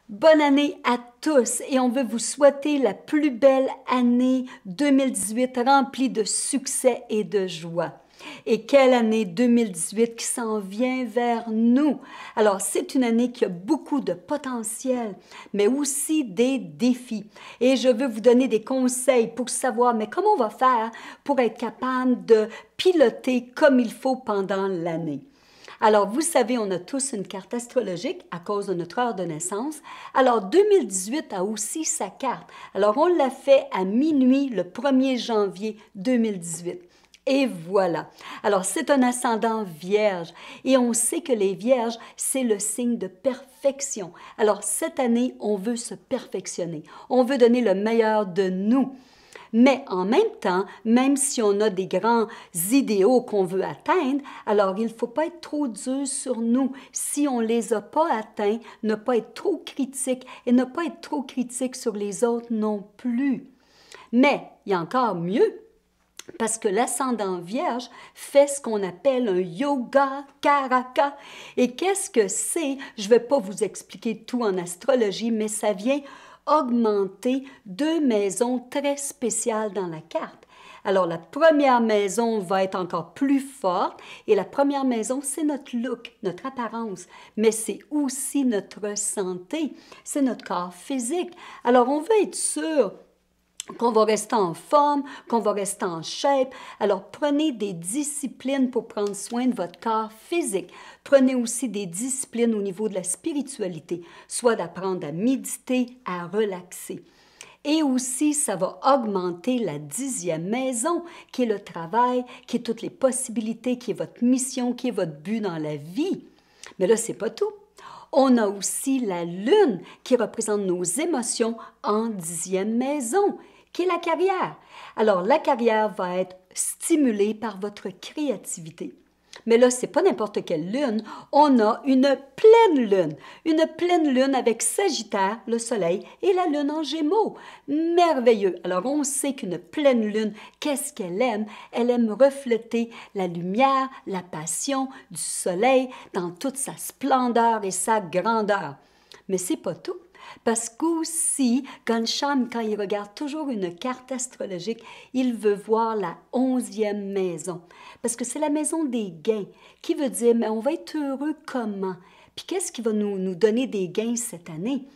Bonne année à tous et on veut vous souhaiter la plus belle année 2018 remplie de succès et de joie. Et quelle année 2018 qui s'en vient vers nous. Alors, c'est une année qui a beaucoup de potentiel, mais aussi des défis. Et je veux vous donner des conseils pour savoir, mais comment on va faire pour être capable de piloter comme il faut pendant l'année. Alors, vous savez, on a tous une carte astrologique à cause de notre heure de naissance. Alors, 2018 a aussi sa carte. Alors, on l'a fait à minuit le 1er janvier 2018. Et voilà. Alors, c'est un ascendant vierge et on sait que les vierges, c'est le signe de perfection. Alors, cette année, on veut se perfectionner. On veut donner le meilleur de nous. Mais en même temps, même si on a des grands idéaux qu'on veut atteindre, alors il ne faut pas être trop dur sur nous. Si on ne les a pas atteints, ne pas être trop critique et ne pas être trop critique sur les autres non plus. Mais il y a encore mieux. Parce que l'ascendant vierge fait ce qu'on appelle un yoga karaka. Et qu'est-ce que c'est? Je ne vais pas vous expliquer tout en astrologie, mais ça vient augmenter deux maisons très spéciales dans la carte. Alors, la première maison va être encore plus forte et la première maison, c'est notre look, notre apparence, mais c'est aussi notre santé, c'est notre corps physique. Alors, on veut être sûr qu'on va rester en forme, qu'on va rester en shape. Alors, prenez des disciplines pour prendre soin de votre corps physique. Prenez aussi des disciplines au niveau de la spiritualité, soit d'apprendre à méditer, à relaxer. Et aussi, ça va augmenter la 10e maison, qui est le travail, qui est toutes les possibilités, qui est votre mission, qui est votre but dans la vie. Mais là, c'est pas tout. On a aussi la lune qui représente nos émotions en 10e maison, qui est la carrière. Alors, la carrière va être stimulée par votre créativité. Mais là, ce n'est pas n'importe quelle lune, on a une pleine lune. Une pleine lune avec Sagittaire, le soleil, et la lune en Gémeaux. Merveilleux! Alors, on sait qu'une pleine lune, qu'est-ce qu'elle aime? Elle aime refléter la lumière, la passion du soleil dans toute sa splendeur et sa grandeur. Mais c'est pas tout. Parce qu'aussi, Gansham, quand il regarde toujours une carte astrologique, il veut voir la 11e maison. Parce que c'est la maison des gains, qui veut dire, mais on va être heureux comment? Puis qu'est-ce qui va nous donner des gains cette année?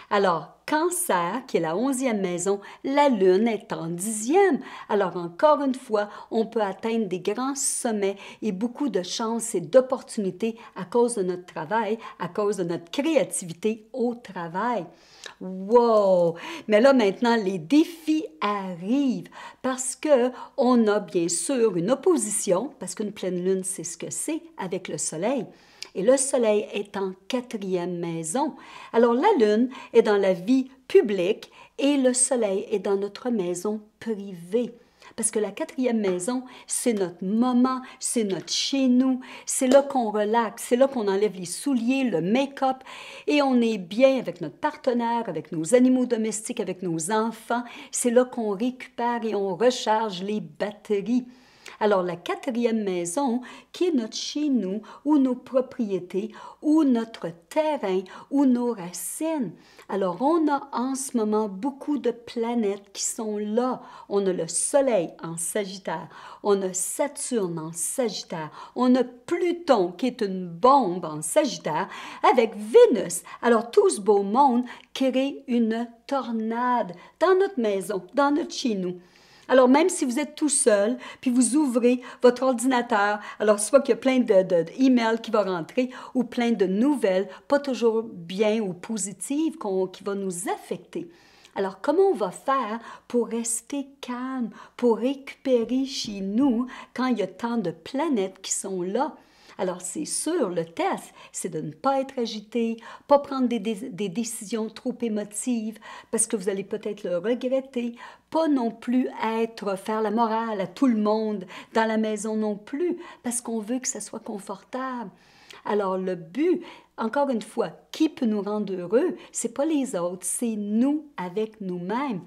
Alors, Cancer, qui est la 11e maison, la Lune est en 10e. Alors, encore une fois, on peut atteindre des grands sommets et beaucoup de chances et d'opportunités à cause de notre travail, à cause de notre créativité au travail. Wow! Mais là, maintenant, les défis arrivent parce que on a bien sûr une opposition, parce qu'une pleine lune, c'est ce que c'est avec le Soleil. Et le Soleil est en 4e maison. Alors la Lune est dans la vie publique et le Soleil est dans notre maison privée. Parce que la 4e maison, c'est notre moment, c'est notre chez nous, c'est là qu'on relaxe, c'est là qu'on enlève les souliers, le make-up et on est bien avec notre partenaire, avec nos animaux domestiques, avec nos enfants. C'est là qu'on récupère et on recharge les batteries. Alors, la 4e maison, qui est notre chez nous, ou nos propriétés, ou notre terrain, ou nos racines. Alors, on a en ce moment beaucoup de planètes qui sont là. On a le Soleil en Sagittaire, on a Saturne en Sagittaire, on a Pluton qui est une bombe en Sagittaire, avec Vénus. Alors, tout ce beau monde crée une tornade dans notre maison, dans notre chez nous. Alors, même si vous êtes tout seul, puis vous ouvrez votre ordinateur, alors soit qu'il y a plein d'emails qui vont rentrer ou plein de nouvelles, pas toujours bien ou positives, qui vont nous affecter. Alors, comment on va faire pour rester calme, pour récupérer chez nous quand il y a tant de planètes qui sont là? Alors, c'est sûr, le test, c'est de ne pas être agité, pas prendre des décisions trop émotives parce que vous allez peut-être le regretter, pas non plus faire la morale à tout le monde dans la maison non plus parce qu'on veut que ça soit confortable. Alors, le but, encore une fois, qui peut nous rendre heureux? C'est pas les autres, c'est nous avec nous-mêmes.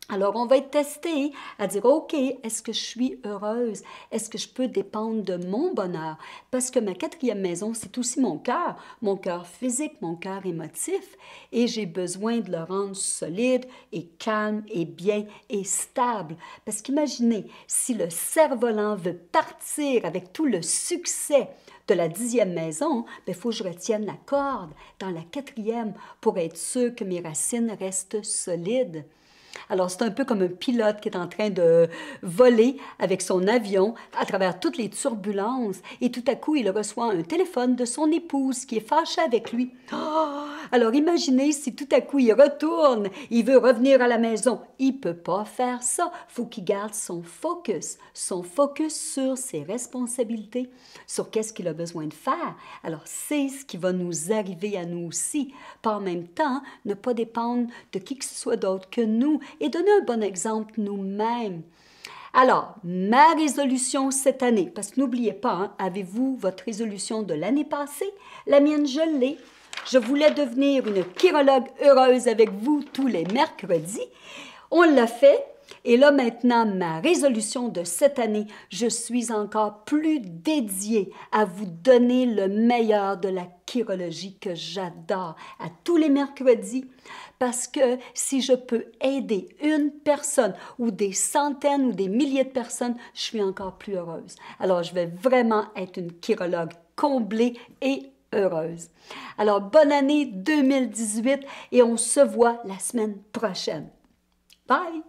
Alors, on va être testé à dire, OK, est-ce que je suis heureuse? Est-ce que je peux dépendre de mon bonheur? Parce que ma quatrième maison, c'est aussi mon cœur physique, mon cœur émotif, et j'ai besoin de le rendre solide et calme et bien et stable. Parce qu'imaginez, si le cerf-volant veut partir avec tout le succès de la 10e maison, il faut que je retienne la corde dans la 4e pour être sûr que mes racines restent solides. Alors, c'est un peu comme un pilote qui est en train de voler avec son avion à travers toutes les turbulences et tout à coup, il reçoit un téléphone de son épouse qui est fâchée avec lui. Oh! Alors, imaginez si tout à coup, il retourne, il veut revenir à la maison. Il ne peut pas faire ça. Il faut qu'il garde son focus sur ses responsabilités, sur qu'est-ce qu'il a besoin de faire. Alors, c'est ce qui va nous arriver à nous aussi. Pas en même temps, ne pas dépendre de qui que ce soit d'autre que nous et donner un bon exemple nous-mêmes. Alors, ma résolution cette année, parce que n'oubliez pas, hein, avez-vous votre résolution de l'année passée? La mienne, je l'ai. Je voulais devenir une chirologue heureuse avec vous tous les mercredis. On l'a fait. Et là, maintenant, ma résolution de cette année, je suis encore plus dédiée à vous donner le meilleur de la chirologie que j'adore à tous les mercredis. Parce que si je peux aider une personne ou des centaines ou des milliers de personnes, je suis encore plus heureuse. Alors, je vais vraiment être une chirologue comblée et heureuse. Alors, bonne année 2018 et on se voit la semaine prochaine. Bye!